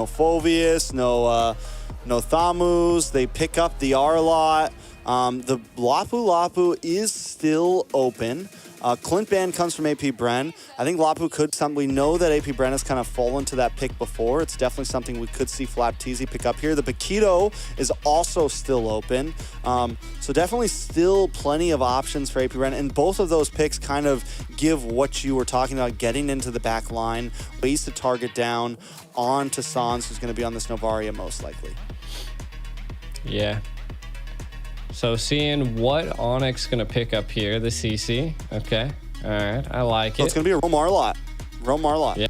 no Phoveus, no Thamus. They pick up the R-Lot. The Lapu Lapu is still open. Clint Band comes from AP Bren. I think Lapu could we know that AP Bren has kind of fallen to that pick before. It's definitely something we could see Flapteezy pick up here. The Bakito is also still open. So definitely still plenty of options for AP Bren. And both of those picks kind of give what you were talking about, getting into the back line, ways to target down onto Sans, who's going to be on this Novaria most likely. Yeah. So seeing what Onic going to pick up here, the CC. Okay. All right. I like it. It's going to be a Roam R-Lot. Roam R-Lot. Yeah.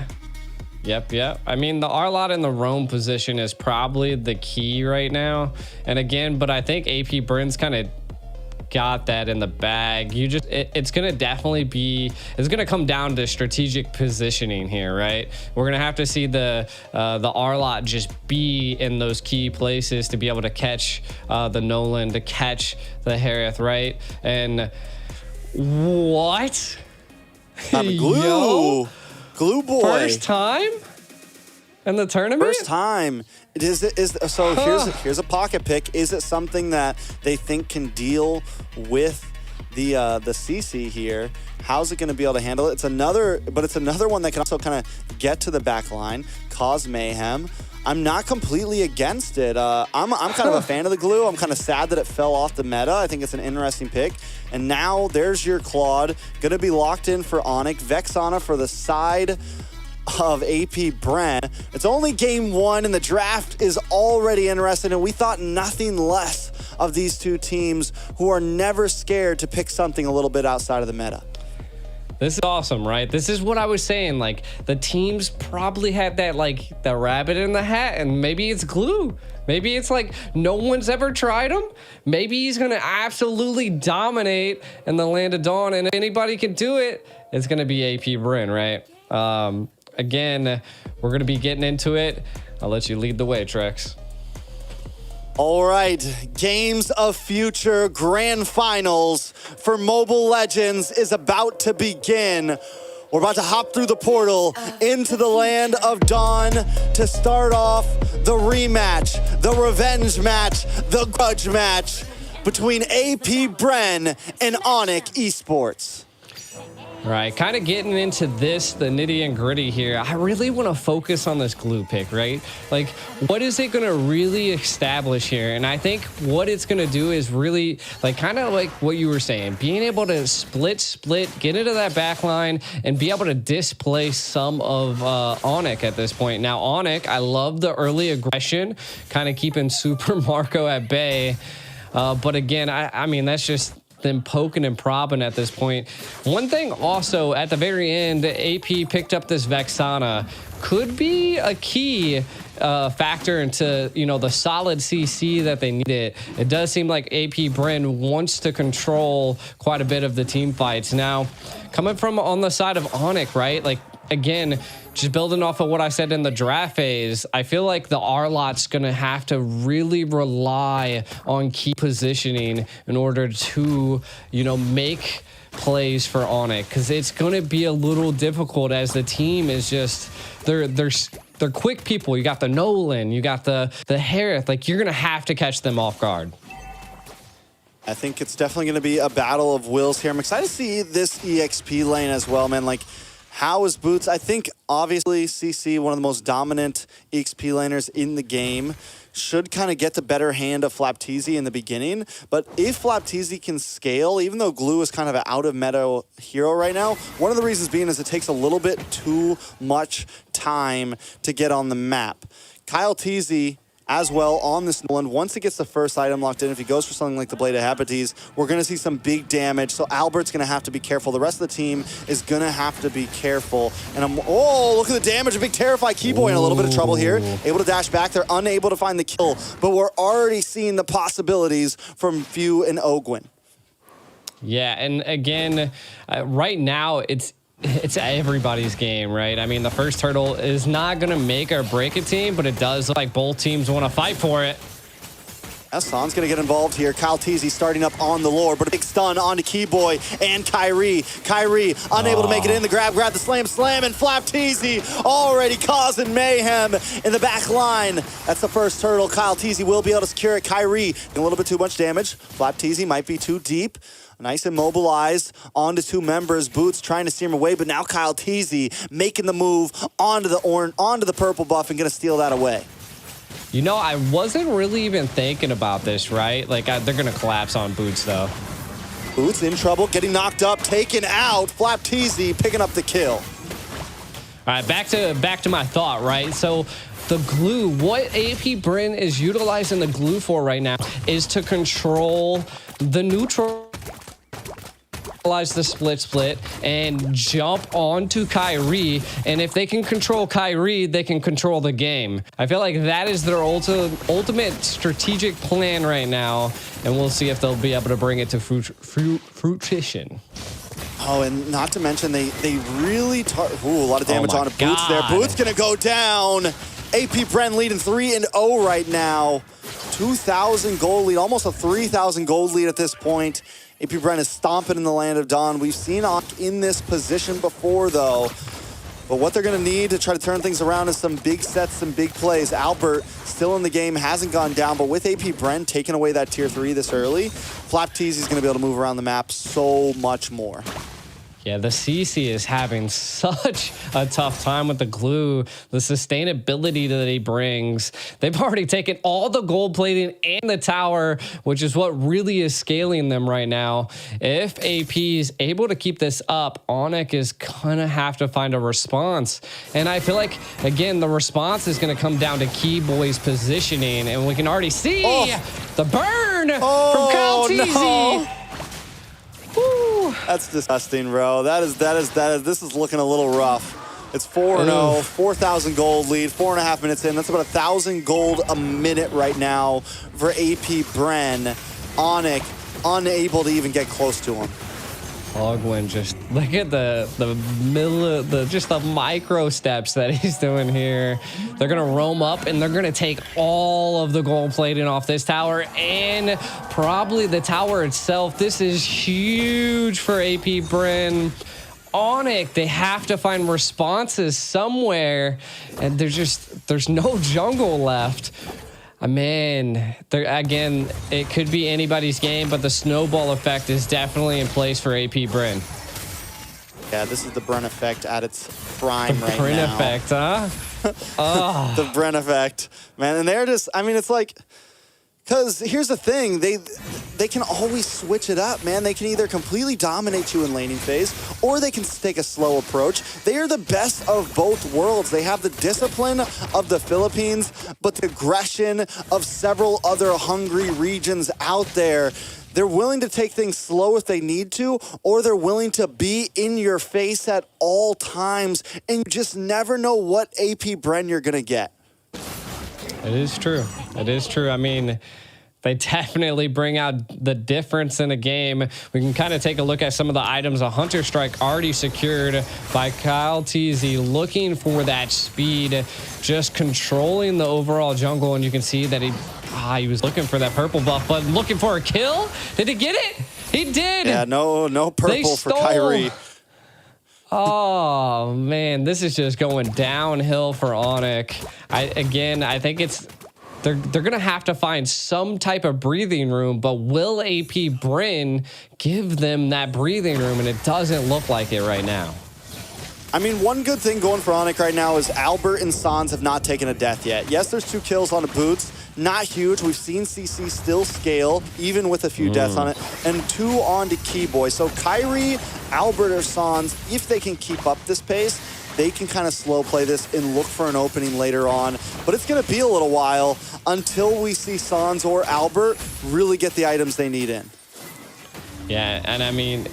Yep. I mean, the R-Lot in the roam position is probably the key right now. And again, but I think AP Bren's kind of got that in the bag. It's going to definitely be, it's going to come down to strategic positioning here, right? We're going to have to see the R-Lot just be in those key places to be able to catch the Nolan, to catch the Harith, right? And what? Glue. Yo, Glue boy. first time in the tournament? First time. Here's a pocket pick. Is it something that they think can deal with the CC here? How's it going to be able to handle it? It's another one that can also kind of get to the back line, cause mayhem. I'm not completely against it. I'm kind of a fan of the glue. I'm kind of sad that it fell off the meta. I think it's an interesting pick. And now there's your Claude. Going to be locked in for Onic. Vexana for the side of AP Bren. It's only game one and the draft is already interesting, and we thought nothing less of these two teams who are never scared to pick something a little bit outside of the meta. This is awesome, right? This is what I was saying. Like, the teams probably had that, like, the rabbit in the hat, and maybe it's glue. Maybe it's like no one's ever tried him. Maybe he's going to absolutely dominate in the Land of Dawn, and if anybody can do it, it's going to be AP Bren, right? Again, we're going to be getting into it. I'll let you lead the way, Trex. All right, Games of Future Grand Finals for Mobile Legends is about to begin. We're about to hop through the portal into the Land of Dawn to start off the rematch, the revenge match, the grudge match between AP Bren and Onic Esports. Right, kind of getting into this, the nitty and gritty here. I really want to focus on this glue pick, right? Like, what is it going to really establish here? And I think what it's going to do is really, like, kind of like what you were saying, being able to split, get into that back line, and be able to displace some of Onic at this point. Now, Onic, I love the early aggression, kind of keeping Super Marco at bay. But again, I mean, that's just them poking and probbing at this point. One thing also at the very end, AP picked up this Vexana. Could be a key factor into, you know, the solid CC that they needed. It does seem like AP Bren wants to control quite a bit of the team fights. Now, coming from on the side of Onic, right? Like, again, just building off of what I said in the draft phase, I feel like the R-Lot's going to have to really rely on key positioning in order to, you know, make plays for Onic, because it's going to be a little difficult as the team is just, they're quick people. You got the Nolan, you got the Harith. Like, you're going to have to catch them off guard. I think it's definitely going to be a battle of wills here. I'm excited to see this EXP lane as well, man. Like, how is Boots? I think, obviously, CC, one of the most dominant EXP laners in the game, should kind of get the better hand of Flapteezy in the beginning. But if Flapteezy can scale, even though Glue is kind of an out-of-meta hero right now, one of the reasons being is it takes a little bit too much time to get on the map. Kyle Teasy as well on this Nolan. Once it gets the first item locked in, if he goes for something like the Blade of Hepates, we're going to see some big damage. So Albert's going to have to be careful. The rest of the team is going to have to be careful. And look at the damage. A big Terrify Keyboy in a little bit of trouble here. Able to dash back. They're unable to find the kill, but we're already seeing the possibilities from Few and Ogwyn. Yeah, and again, right now, it's everybody's game, right? I mean, the first turtle is not going to make or break a team, but it does look like both teams want to fight for it. Son's gonna get involved here. Kyle Teasy starting up on the lore, but a big stun onto Keyboy and Kyrie. Kyrie unable to make it in. The grab the slam, and Flap Teasy already causing mayhem in the back line. That's the first turtle. Kyle Teasy will be able to secure it. Kyrie, a little bit too much damage. Flap Teasy might be too deep. Nice immobilized onto two members. Boots trying to steer him away, but now Kyle Teasy making the move onto the purple buff and gonna steal that away. You know, I wasn't really even thinking about this, right? Like, they're going to collapse on Boots, though. Boots in trouble, getting knocked up, taken out. Flap Teasy picking up the kill. All right, back to my thought, right? So the glue, what AP Bren is utilizing the glue for right now is to control the neutral, the split and jump onto Kyrie, and if they can control Kyrie, they can control the game. I feel like that is their ultimate strategic plan right now, and we'll see if they'll be able to bring it to fruition. Oh, and not to mention they really a lot of damage on Boots there. Boots gonna go down. AP Bren leading 3-0 right now. 2,000 gold lead, almost a 3,000 gold lead at this point. AP Bren is stomping in the land of Dawn. We've seen Onic in this position before, though. But what they're going to need to try to turn things around is some big sets, some big plays. Albert still in the game, hasn't gone down, but with AP Bren taking away that tier 3 this early, Flap Teasy's going to be able to move around the map so much more. Yeah, the CC is having such a tough time with the glue, the sustainability that he brings. They've already taken all the gold plating and the tower, which is what really is scaling them right now. If AP is able to keep this up, Onic is gonna have to find a response. And I feel like, again, the response is gonna come down to Keyboy's positioning, and we can already see the burn from Kyle Teasy. No. Woo. That's disgusting, bro. This is looking a little rough. It's 4-0, 4,000 gold lead, 4.5 minutes in. That's about 1,000 gold a minute right now for AP Bren. Onic unable to even get close to him. Ogwin, just look at the micro steps that he's doing here. They're gonna roam up and they're gonna take all of the gold plating off this tower and probably the tower itself. This is huge for AP Bren. Onic, they have to find responses somewhere, and there's no jungle left. Man, again, it could be anybody's game, but the snowball effect is definitely in place for AP Bren. Yeah, this is the Bren effect at its prime right now. The Bren effect, huh? Oh. The Bren effect, man. And they're just, I mean, it's like, because here's the thing, they can always switch it up, man. They can either completely dominate you in laning phase, or they can take a slow approach. They are the best of both worlds. They have the discipline of the Philippines, but the aggression of several other hungry regions out there. They're willing to take things slow if they need to, or they're willing to be in your face at all times, and you just never know what AP Bren you're gonna get. It is true. It is true. I mean, they definitely bring out the difference in a game. We can kind of take a look at some of the items. A Hunter Strike already secured by Kyle Teasy, looking for that speed, just controlling the overall jungle. And you can see that he was looking for that purple buff, but looking for a kill. Did he get it? He did. Yeah, no purple for Kyrie. Oh, man, this is just going downhill for Onic. I think they're going to have to find some type of breathing room, but will AP Bren give them that breathing room? And it doesn't look like it right now. I mean, one good thing going for Onic right now is Albert and Sans have not taken a death yet. Yes, there's 2 kills on the Boots. Not huge. We've seen CC still scale, even with a few deaths on it. And 2 on to Keyboy. So Kyrie, Albert, or Sans, if they can keep up this pace, they can kind of slow play this and look for an opening later on. But it's going to be a little while until we see Sans or Albert really get the items they need in. Yeah, and I mean,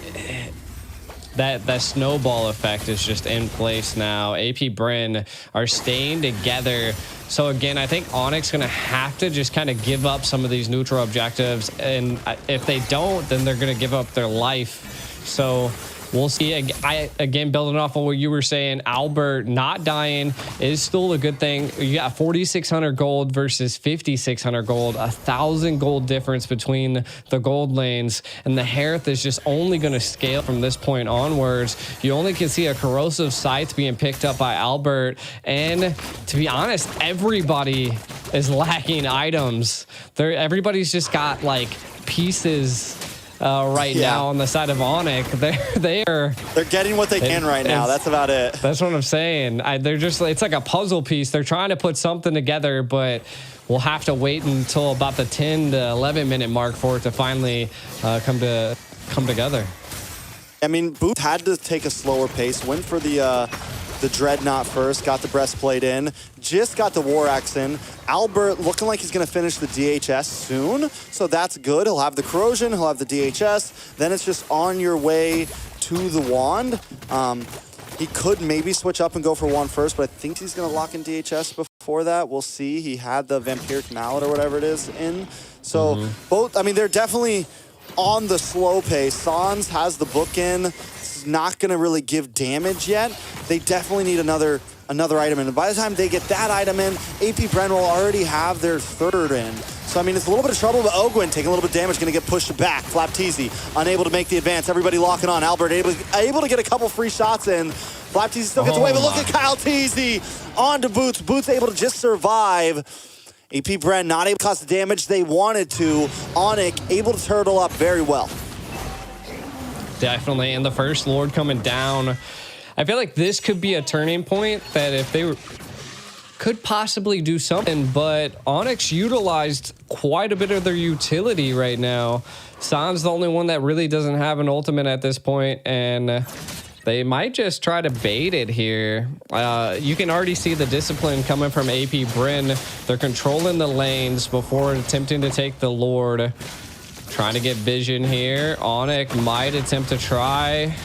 that snowball effect is just in place now. AP Bren are staying together. So again, I think Onic's going to have to just kind of give up some of these neutral objectives. And if they don't, then they're going to give up their life. So we'll see. Again, building off of what you were saying, Albert not dying is still a good thing. You got 4,600 gold versus 5,600 gold, 1,000 gold difference between the gold lanes, and the Hearth is just only going to scale from this point onwards. You only can see a corrosive scythe being picked up by Albert, and to be honest, everybody is lacking items. Everybody's just got like pieces right now on the side of Onic. They're getting what they can right now. That's about it. That's what I'm saying. They're just, it's like a puzzle piece. They're trying to put something together, but we'll have to wait until about the 10 to 11 minute mark for it to finally come together. I mean, Boots had to take a slower pace, went for the Dreadnought first, got the breastplate in, just got the War Axe in. Albert looking like he's going to finish the DHS soon, so that's good. He'll have the Corrosion, he'll have the DHS, then it's just on your way to the Wand. He could maybe switch up and go for Wand first, but I think he's going to lock in DHS before that. We'll see. He had the Vampiric Mallet or whatever it is in. So both, I mean, they're definitely on the slow pace. Sans has the book in. It's not going to really give damage yet. They definitely need another item in. And by the time they get that item in, AP Bren will already have their third in. So, I mean, it's a little bit of trouble, but Ogwyn taking a little bit of damage, going to get pushed back. Flapteezy unable to make the advance. Everybody locking on. Albert able to get a couple free shots in. Flapteezy still gets away, but look at Kyle Teasy onto Boots. Boots able to just survive. AP Bren not able to cause the damage they wanted to. Onic able to turtle up very well. Definitely, and the first Lord coming down. I feel like this could be a turning point that if they could possibly do something, but Onyx utilized quite a bit of their utility right now. San's the only one that really doesn't have an ultimate at this point, and they might just try to bait it here. You can already see the discipline coming from AP Bren. They're controlling the lanes before attempting to take the Lord. Trying to get vision here. Onic might attempt to try.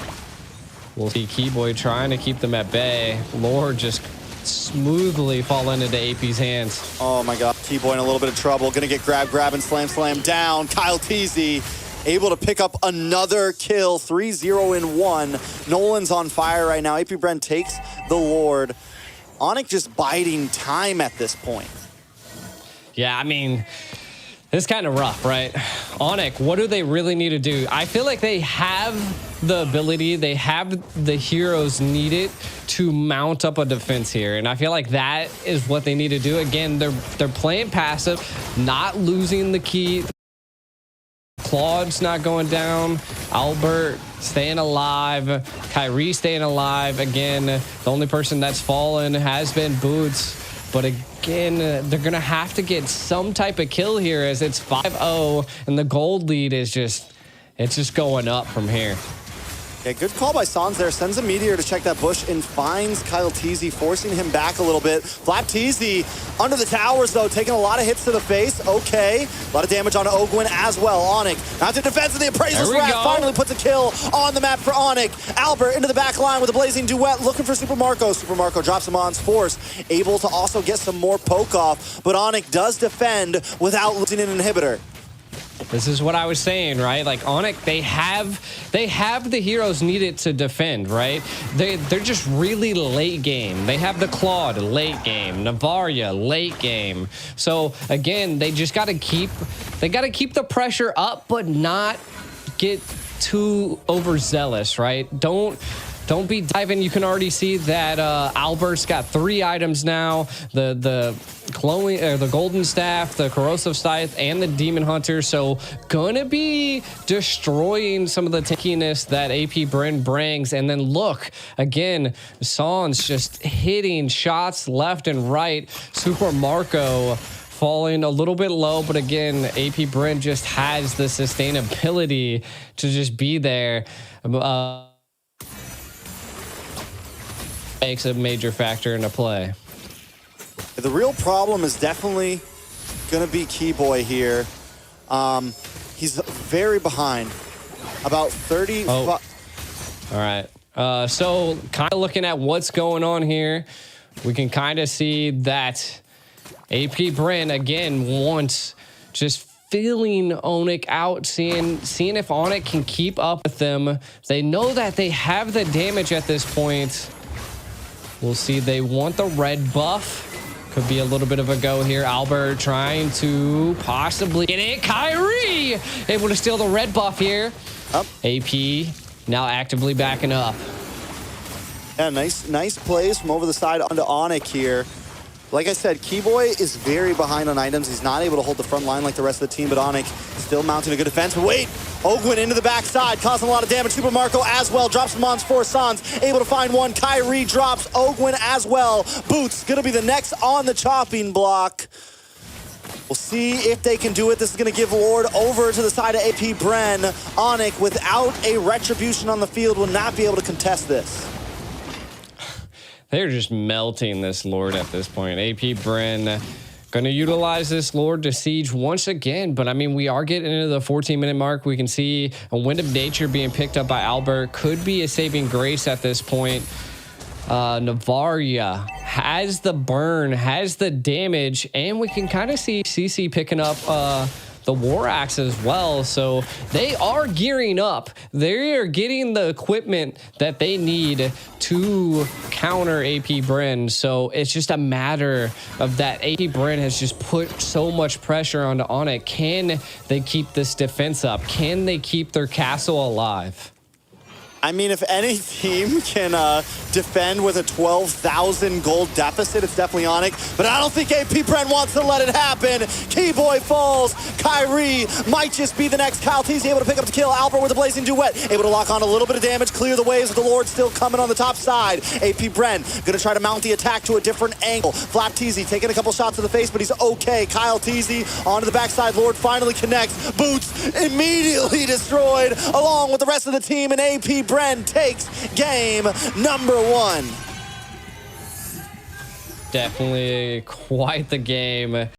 We'll see Keyboy trying to keep them at bay. Lord just smoothly falling into AP's hands. Oh my God, Keyboy in a little bit of trouble. Gonna get grab, and slam down. Kyle Teasy able to pick up another kill. 3-0 in 1. Nolan's on fire right now. AP Bren takes the Lord. Onic just biding time at this point. Yeah, I mean, it's kind of rough, right? Onic, what do they really need to do? I feel like they have the ability, they have the heroes needed to mount up a defense here, and I feel like that is what they need to do. Again, they're playing passive, not losing the key. Claude's not going down. Albert staying alive. Kyrie staying alive. Again, the only person that's fallen has been Boots. But again, they're going to have to get some type of kill here as it's 5-0 and the gold lead is just going up from here. Yeah, good call by Sans there. Sends a Meteor to check that bush and finds Kyle Teasy, forcing him back a little bit. Flapteezy under the towers, though, taking a lot of hits to the face. Okay. A lot of damage on Ogwyn as well. Onic not to defense, and the Appraiser's Wrath finally puts a kill on the map for Onic. Albert into the back line with a blazing duet, looking for Super Marco. Super Marco drops him on Force, able to also get some more poke off, but Onic does defend without losing an inhibitor. This is what I was saying, right? Like Onic, they have the heroes needed to defend, right? They're just really late game. They have the Claude late game, Navaria late game. So again, they just got to keep the pressure up, but not get too overzealous, right? Don't be diving. You can already see that Albert's got 3 items now: the golden staff, the corrosive scythe, and the demon hunter. So gonna be destroying some of the tankiness that AP Bren brings. And then look again, Sans just hitting shots left and right. Super Marco falling a little bit low, but again, AP Bren just has the sustainability to just be there. Makes a major factor into play. The real problem is definitely going to be Keyboy here. He's very behind. About 30. Oh. All right. So kind of looking at what's going on here, we can kind of see that AP Bren, again, wants just feeling Onic out, seeing if Onic can keep up with them. They know that they have the damage at this point. We'll see. They want the red buff. Could be a little bit of a go here. Albert trying to possibly get it. Kyrie able to steal the red buff here. Up. AP now actively backing up. Yeah, nice plays from over the side onto Onic here. Like I said, Keyboy is very behind on items. He's not able to hold the front line like the rest of the team, but Onic still mounting a good defense. But wait, Ogwin into the backside, causing a lot of damage. Super Marco as well, drops him on for Sans, able to find one. Kyrie drops Ogwin as well. Boots gonna be the next on the chopping block. We'll see if they can do it. This is gonna give Lord over to the side of AP Bren. Onic, without a retribution on the field, will not be able to contest this. They're just melting this Lord at this point. AP Bren going to utilize this Lord to siege once again. But, I mean, we are getting into the 14-minute mark. We can see a Wind of Nature being picked up by Albert. Could be a saving grace at this point. Navaria has the burn, has the damage, and we can kind of see CC picking up the War Axe as well. So they are gearing up. They are getting the equipment that they need to counter AP Bren. So it's just a matter of that AP Bren has just put so much pressure onto Onic. Can they keep this defense up? Can they keep their castle alive? I mean, if any team can defend with a 12,000 gold deficit, it's definitely Onic. But I don't think AP Bren wants to let it happen. Keyboy falls. Kyrie might just be the next. Kyle T's able to pick up the kill. Albert with a blazing duet, able to lock on a little bit of damage, clear the waves with the Lord still coming on the top side. AP Bren gonna try to mount the attack to a different angle. Flap Teasy taking a couple shots to the face, but he's okay. Kyle Teasy onto the backside. Lord finally connects. Boots immediately destroyed, along with the rest of the team, and AP Bren takes game number 1. Definitely quite the game.